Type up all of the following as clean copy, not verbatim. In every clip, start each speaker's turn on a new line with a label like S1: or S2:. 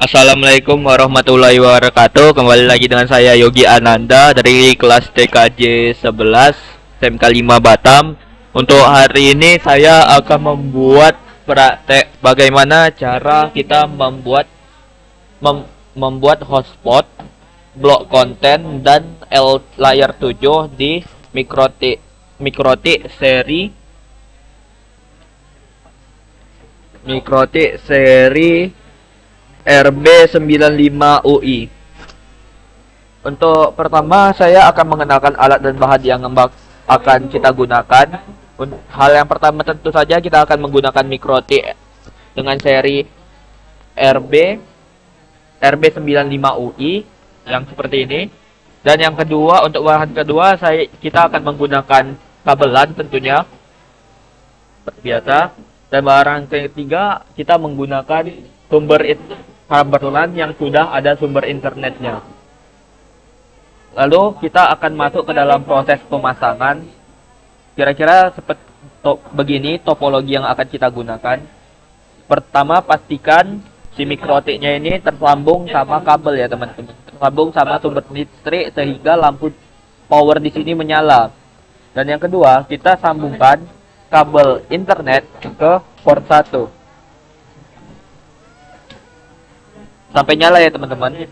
S1: Assalamualaikum warahmatullahi wabarakatuh. Kembali lagi dengan saya Yogi Ananda dari kelas TKJ 11 SMK 5 Batam. Untuk hari ini saya akan membuat praktek bagaimana cara kita membuat hotspot, blok konten dan layar 7 di Mikrotik seri RB95UI. Untuk pertama saya akan mengenalkan alat dan bahan yang akan kita gunakan. Hal yang pertama tentu saja kita akan menggunakan Mikrotik dengan seri RB95UI yang seperti ini. Dan yang kedua, untuk bahan kedua kita akan menggunakan kabelan tentunya seperti biasa. Dan barang ketiga kita menggunakan kabelan yang sudah ada sumber internetnya. Lalu kita akan masuk ke dalam proses pemasangan. Kira-kira seperti begini topologi yang akan kita gunakan. Pertama, pastikan si mikrotiknya ini tersambung sama kabel ya teman-teman. Tersambung sama sumber listrik sehingga lampu power di sini menyala. Dan yang kedua, kita sambungkan kabel internet ke port 1. Sampai nyala ya teman-teman.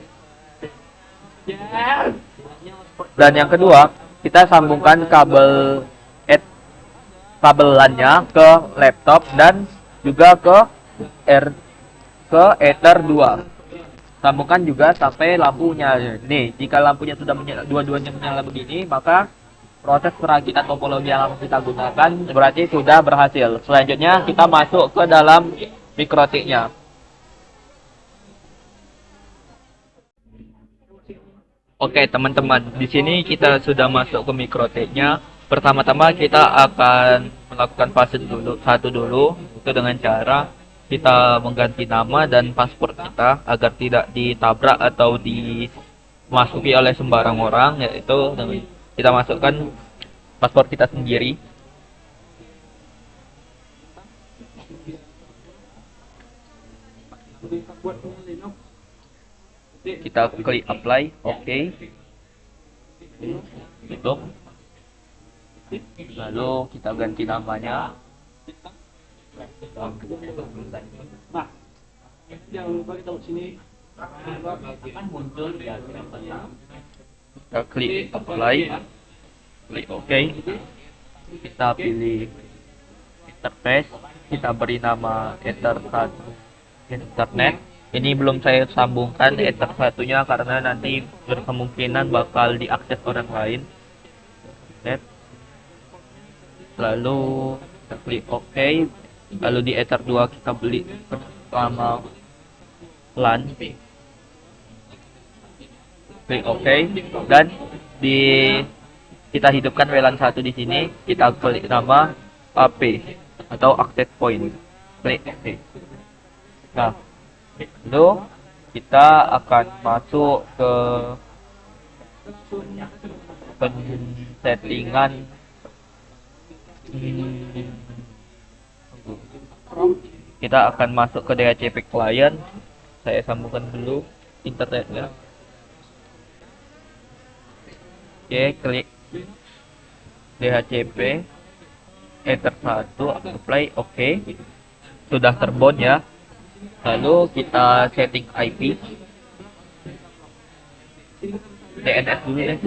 S1: Dan yang kedua, kita sambungkan kabelannya ke laptop dan juga ke Ether 2. Sambungkan juga sampai lampunya. Nih, jika lampunya sudah dua-duanya menyala begini, maka proses perakitan topologi yang akan kita gunakan berarti sudah berhasil. Selanjutnya kita masuk ke dalam mikrotiknya. Oke teman-teman, di sini kita sudah masuk ke mikrotiknya. Pertama-tama kita akan melakukan fase satu dulu, itu dengan cara kita mengganti nama dan paspor kita agar tidak ditabrak atau dimasuki oleh sembarang orang, yaitu kita masukkan paspor kita sendiri. Kita klik apply, oke. Tutup. Lalu kita ganti namanya. Nah, yang bagi tahu sini akan muncul ya. Kita klik apply, klik oke. Kita pilih interface, kita beri nama Ether 1 internet. Ini belum saya sambungkan Ether satunya karena nanti berkemungkinan bakal diakses orang lain. Lalu kita klik OK. Lalu di Ether 2 kita beli pertama LAN. Klik OK dan kita hidupkan WLAN 1 di sini. Kita klik nama AP atau access point. Klik OK. Nah, lalu kita akan masuk ke settingan kita akan masuk ke DHCP client. Saya sambungkan dulu internetnya. Oke, klik DHCP Ether 1 apply, oke. Sudah terbound ya. Lalu kita setting IP DNS dulu deh.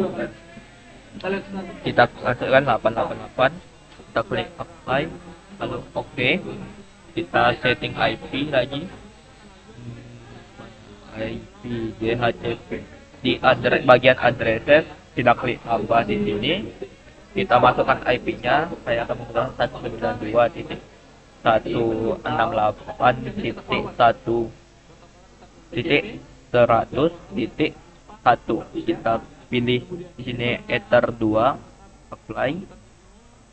S1: Kita masukkan 888. Kita klik apply, lalu oke. Kita setting IP lagi. IP DHCP di bagian addresses kita klik tambah di sini. Kita masukkan IP-nya. Saya akan menggunakan 192.168.1.100.1. Kita pilih di sini Ether 2, apply.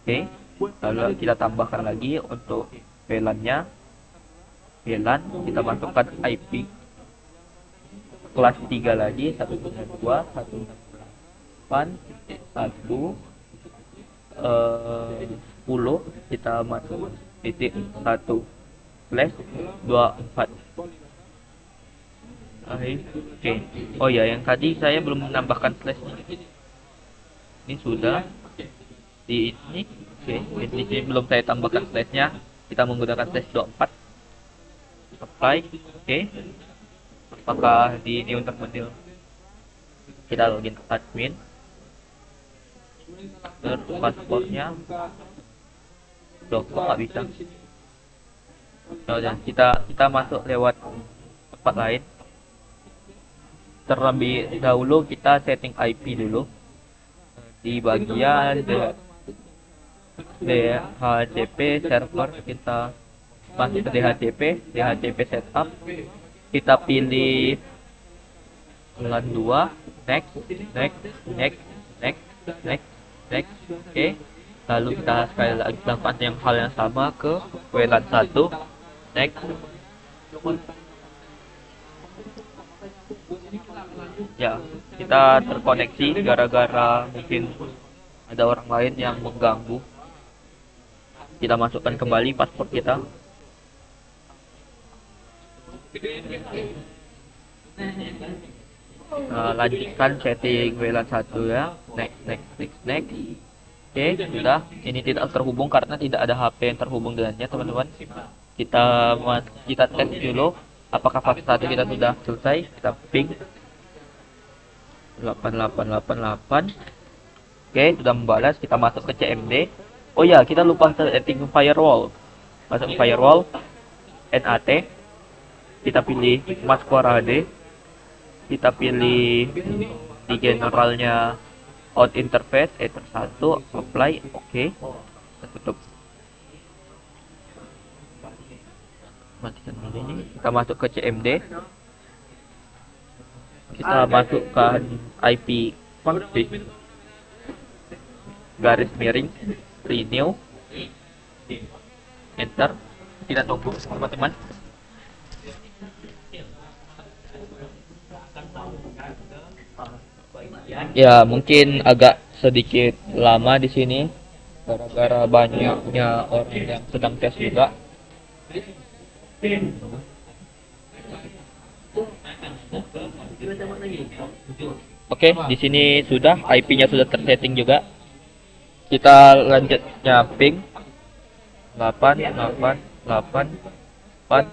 S1: Oke. Lalu kita tambahkan lagi untuk VLAN-nya. VLAN kita masukkan IP kelas 3 lagi 192.168.10 kita masuk titik 1. /24. Oke. Oh ya, yang tadi saya belum menambahkan slashnya. Ini sudah di ini. Oke, di sini belum saya tambahkan slashnya. Kita menggunakan /24. Apply. Oke. Apakah di new terminal? Kita login ke admin. Terus paspornya. Loh, kok nggak bisa? Nah, kita masuk lewat tempat lain. Terlebih dahulu kita setting IP dulu di bagian DHCP server. Kita masuk ke DHCP setup, kita pilih LAN 2, next. Oke. Lalu kita sekali lagi lakukan yang hal yang sama ke WLAN 1, next. Ya, kita terkoneksi gara-gara mungkin ada orang lain yang mengganggu. Kita masukkan kembali paspor kita. Lanjutkan setting WLAN 1 ya. Next. Oke, sudah. Ini tidak terhubung karena tidak ada HP yang terhubung dengannya, teman-teman. Kita tes dulu apakah fase 1 kita sudah selesai. Kita ping 8888. Oke, sudah membalas. Kita masuk ke CMD. Oh ya, kita lupa setting firewall. Masuk ke firewall, NAT. Kita pilih Masquerade. Kita pilih di generalnya out interface Ether 1, apply, oke. Kita tutup. Matikan ini. Kita masuk ke CMD. Kita masukkan IP config garis miring renew, enter. Kita tunggu teman-teman. Ya, mungkin agak sedikit lama di sini gara-gara banyaknya orang yang sedang tes juga. Oke, di sini sudah IP-nya sudah tersetting juga. Kita lanjut nyamping 8888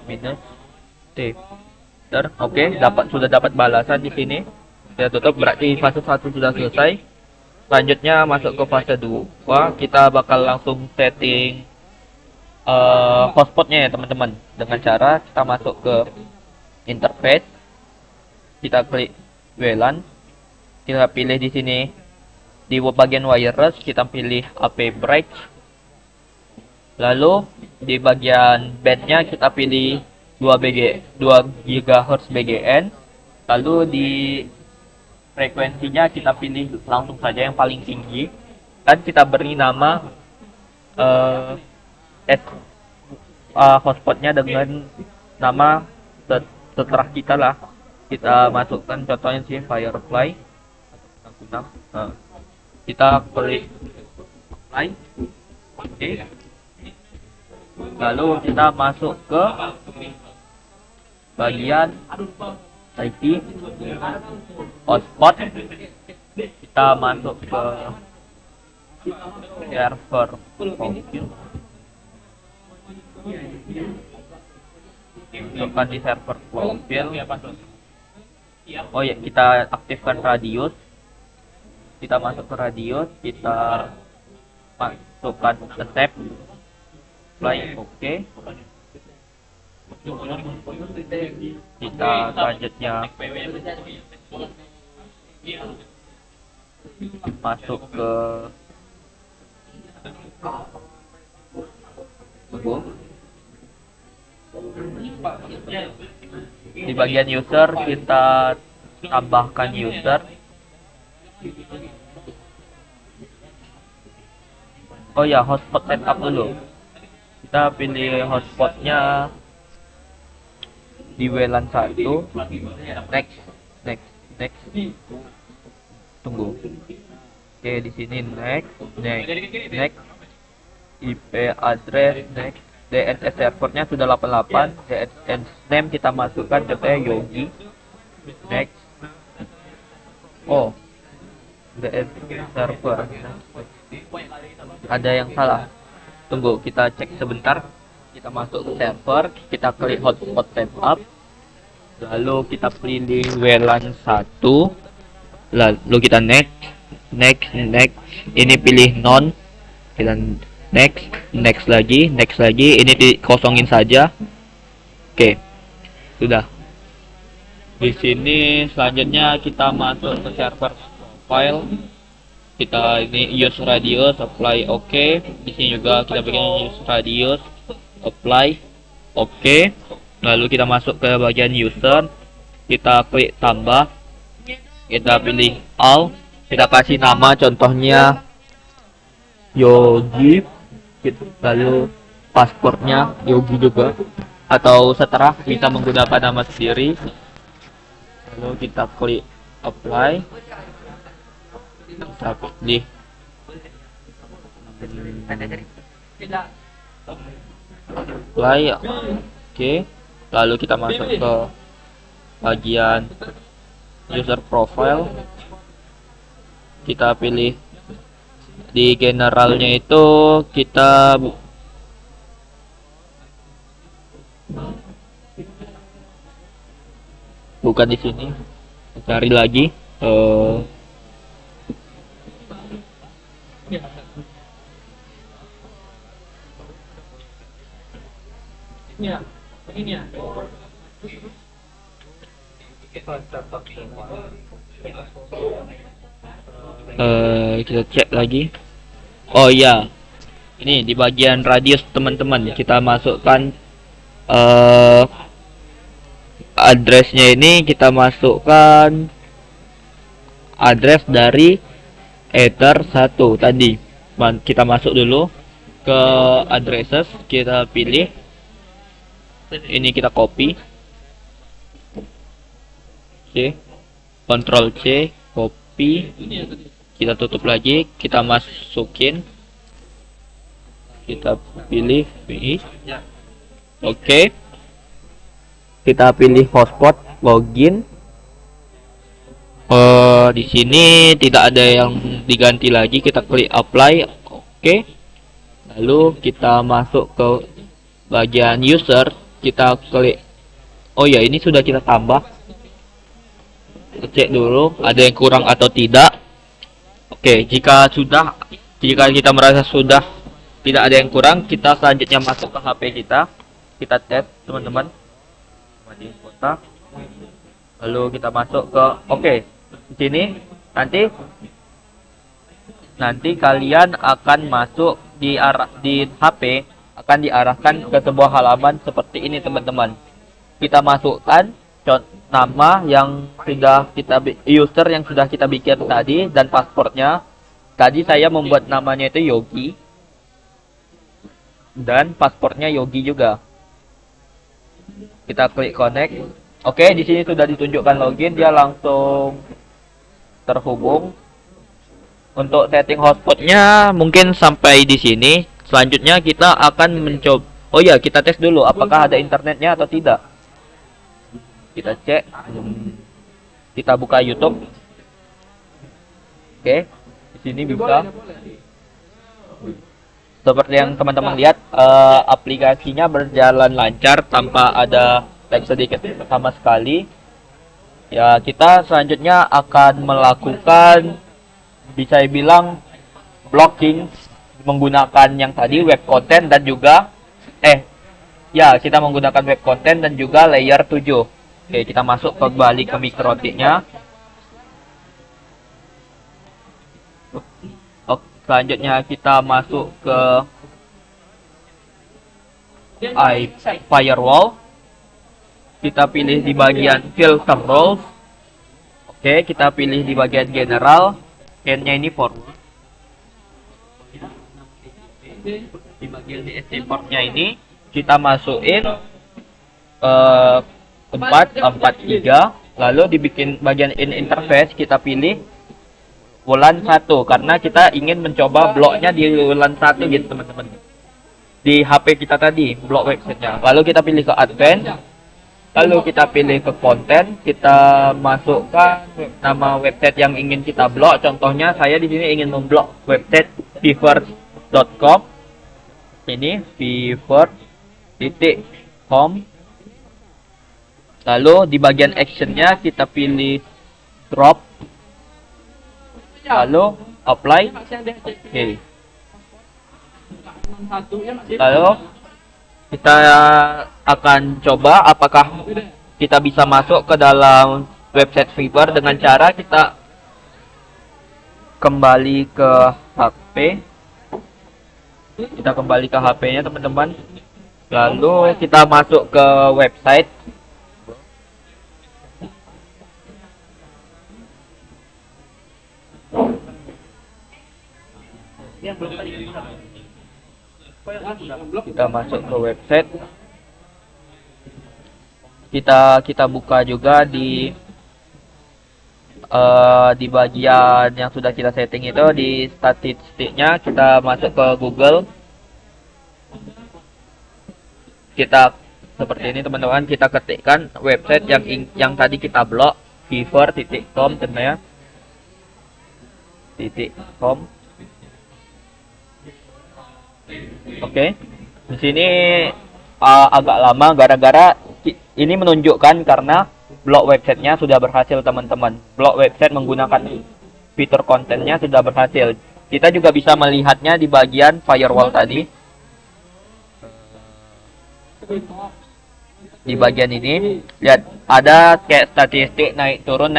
S1: minus T. Oke, sudah dapat balasan di sini. Kita tutup, berarti fase 1 sudah selesai. Selanjutnya masuk ke fase 2. Kita bakal langsung setting hotspotnya ya teman-teman. Dengan cara kita masuk ke interface. Kita klik WLAN. Kita pilih di sini di bagian wireless kita pilih AP bridge. Lalu di bagian bandnya kita pilih 2 GHz BGN. Lalu di frekuensinya kita pilih langsung saja yang paling tinggi dan kita beri nama hotspotnya dengan nama terserah kita lah. Kita masukkan contohnya sih Firefly. Kita klik apply. Oke. Lalu kita masuk ke bagian IP hotspot. Kita masuk ke server config. Masukkan di server config. Oh ya, kita aktifkan radius. Kita masuk ke radius, kita masukkan step play, oke. Kita selanjutnya masuk ke di bagian user, kita tambahkan user. Oh ya, hotspot setup dulu. Kita pilih hotspotnya di WLAN 1. Next. Tunggu. Oke, di sini next. IP address next. DNS servernya sudah 88. DNS name kita masukkan contohnya Yogi. Next. Oh, DNS server. Ada yang salah. Tunggu, kita cek sebentar. Kita masuk ke server, kita klik hotspot setup. Lalu kita pilih WLAN 1. Lalu kita next. Ini pilih non. Kita next lagi. Ini dikosongin saja. Oke. Sudah. Di sini selanjutnya kita masuk ke server file. Kita ini use radius apply oke. Di sini juga kita bikin use radius apply oke. Lalu kita masuk ke bagian user. Kita klik tambah. Kita pilih all. Kita kasih nama contohnya Yogi. Lalu pasportnya Yogi juga. Atau seterah kita menggunakan nama sendiri. Lalu kita klik apply. Kita pilih apply. Oke. Lalu kita masuk ke bagian user profile. Kita pilih di generalnya itu kita bukan di sini. Cari lagi. Kita cek lagi. Oh iya, ini di bagian radius teman-teman kita masukkan addressnya. Ini kita masukkan address dari Ether 1 tadi. Kita masuk dulu ke addresses, kita pilih ini, kita copy. C, Ctrl C, copy. Kita tutup lagi, kita masukin, kita pilih finish. Oke. Kita pilih hotspot, login. Di sini tidak ada yang diganti lagi, kita klik apply. Oke. Lalu kita masuk ke bagian user, kita klik. Oh ya, ini sudah kita tambah. Kita cek dulu ada yang kurang atau tidak. Oke, jika kita merasa sudah tidak ada yang kurang, kita selanjutnya masuk ke HP kita. Kita tes teman-teman di kota. Lalu kita masuk ke di sini nanti kalian akan masuk di HP akan diarahkan ke sebuah halaman seperti ini teman-teman. Kita masukkan nama yang sudah user yang sudah kita bikin tadi dan pasportnya. Tadi saya membuat namanya itu Yogi dan pasportnya Yogi juga. Kita klik connect. Oke, di sini sudah ditunjukkan login, dia langsung terhubung. Untuk setting hotspotnya mungkin sampai di sini. Selanjutnya kita akan mencoba. Oh ya, kita tes dulu apakah ada internetnya atau tidak. Kita cek. Kita buka YouTube. Oke, di sini bisa. Seperti yang teman-teman lihat, aplikasinya berjalan lancar tanpa ada lag sedikit sama sekali. Ya, kita selanjutnya akan melakukan, bisa dibilang, blocking menggunakan yang tadi web content dan juga kita menggunakan web content dan juga layer 7. Oke, kita masuk kembali ke mikrotiknya. Selanjutnya kita masuk ke firewall. Kita pilih di bagian filter roles. Oke, kita pilih di bagian general. Scan-nya ini forward. Di bagian DSC port-nya ini kita masukin 443. Lalu dibikin bagian in interface, kita pilih WLAN 1 karena kita ingin mencoba bloknya di WLAN 1 gitu teman-teman. di HP kita tadi, blok websitenya. Lalu kita pilih ke advance, lalu kita pilih ke konten, kita masukkan nama website yang ingin kita blok. Contohnya saya di sini ingin memblok website fiverr.com. Ini fiverr.com. Lalu di bagian actionnya kita pilih drop, lalu apply. Oke. Lalu kita akan coba apakah kita bisa masuk ke dalam website Fiverr dengan cara kita kembali ke HP. Kita kembali ke HP-nya teman-teman. Lalu kita masuk ke website. Kita masuk ke website. Kita buka juga di bagian yang sudah kita setting itu, di statistiknya kita masuk ke Google. Kita seperti ini teman-teman, kita ketikkan website yang tadi kita blok, fiverr.com tentunya. .com. Oke. Di sini agak lama gara-gara ini menunjukkan karena blok websitenya sudah berhasil teman-teman. Blok website menggunakan fitur kontennya sudah berhasil. Kita juga bisa melihatnya di bagian firewall tadi. Di bagian ini lihat ada kayak statistik naik turun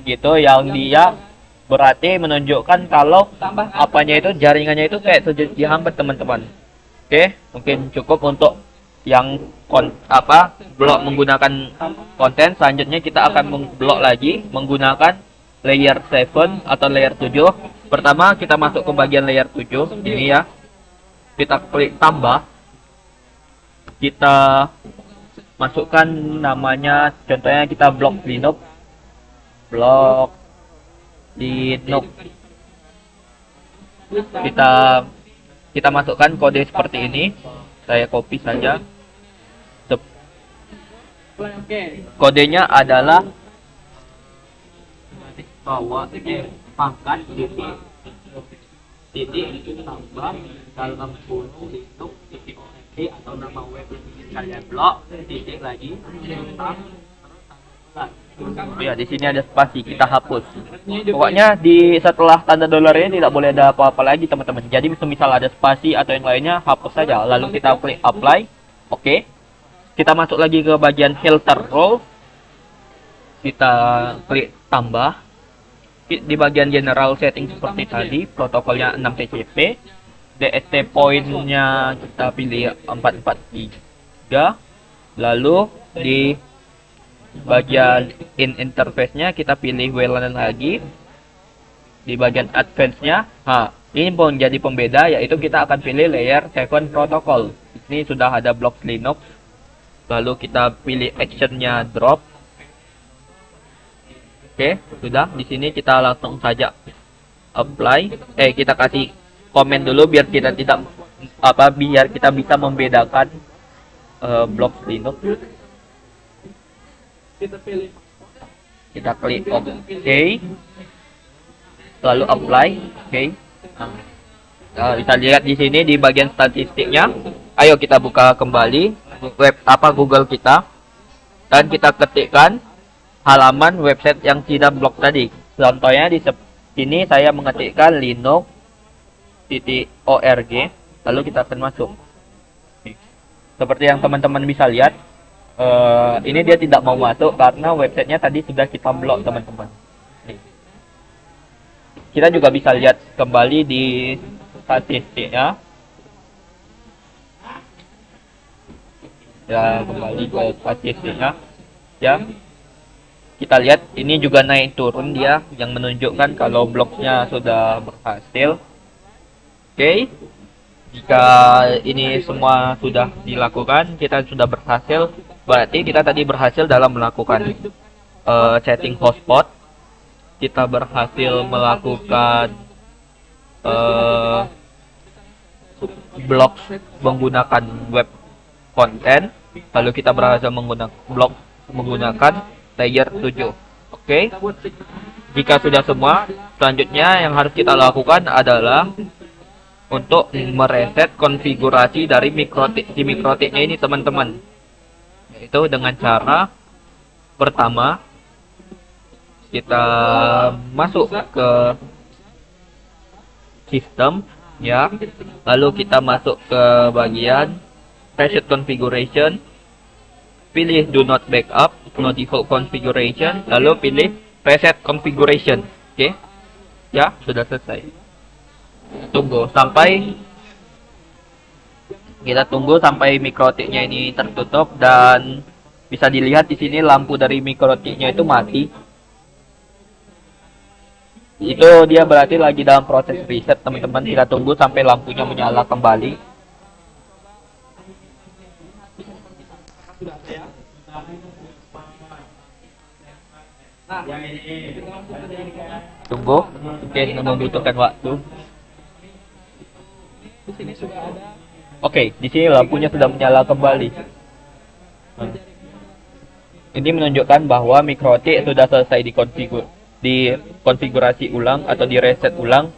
S1: gitu, yang dia berarti menunjukkan kalau apanya itu, jaringannya itu kayak dihambat teman-teman. Oke, mungkin cukup untuk yang blok menggunakan konten. Selanjutnya kita akan memblok lagi menggunakan layer 7 atau layer 7. Pertama kita masuk ke bagian layer 7 ini ya. Kita klik tambah. Kita masukkan namanya, contohnya kita blok Linux. Blok Linux. Kita masukkan kode seperti ini. Saya copy saja. Kodenya adalah pangkat titik tambah dalam kurung Linux titik org atau nama web yang kalian blok titik lagi ya, di sini ada spasi, kita hapus. Pokoknya setelah tanda dolar ini tidak boleh ada apa-apa lagi teman-teman. Jadi misal ada spasi atau yang lainnya, hapus saja. Lalu kita klik apply. Oke. Kita masuk lagi ke bagian filter role. Kita klik tambah. Di bagian general setting seperti tadi, protokolnya 6TCP. DST point-nya kita pilih 443. Lalu di bagian in interface-nya kita pilih WLAN lagi. Di bagian advance-nya, ini pun jadi pembeda, yaitu kita akan pilih layer 7 protocol. Ini sudah ada blok Linux. Lalu kita pilih action-nya drop. Oke, sudah. Di sini kita langsung saja apply. Kita kasih komen dulu biar kita biar kita bisa membedakan blok Linux. Kita klik OK, lalu apply. Oke. Kita lihat di sini di bagian statistiknya. Ayo kita buka kembali Google kita dan kita ketikkan halaman website yang tidak blok tadi. Contohnya di sini saya mengetikkan linux.org, lalu kita akan masuk. Seperti yang teman-teman bisa lihat, ini dia tidak mau masuk karena websitenya tadi sudah kita blok teman-teman. Kita juga bisa lihat kembali di statistiknya. Ya, kembali ke statistiknya. Ya, kita lihat ini juga naik turun dia, yang menunjukkan kalau bloknya sudah berhasil. Oke. Jika ini semua sudah dilakukan, kita sudah berhasil. Berarti kita tadi berhasil dalam melakukan setting hotspot. Kita berhasil melakukan blok menggunakan web content, lalu kita berhasil menggunakan layer 7. Oke. Jika sudah semua, selanjutnya yang harus kita lakukan adalah untuk mereset konfigurasi dari mikrotiknya ini, teman-teman. Yaitu dengan cara pertama kita masuk ke sistem ya, lalu kita masuk ke bagian reset configuration, pilih do not backup, no default configuration, lalu pilih reset configuration. Oke. Ya, sudah selesai. Kita tunggu sampai mikrotiknya ini tertutup, dan bisa dilihat di sini lampu dari mikrotiknya itu mati. Itu dia berarti lagi dalam proses reset, teman-teman. Kita tunggu sampai lampunya menyala kembali. Tunggu, mungkin membutuhkan waktu. Oke, di sini lampunya sudah menyala kembali. Ini menunjukkan bahwa mikrotik sudah selesai dikonfigurasi ulang atau direset ulang,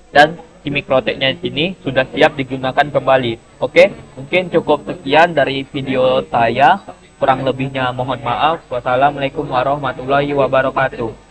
S1: dan si mikrotiknya ini sudah siap digunakan kembali. Oke, mungkin cukup sekian dari video saya. Kurang lebihnya mohon maaf. Wassalamualaikum warahmatullahi wabarakatuh.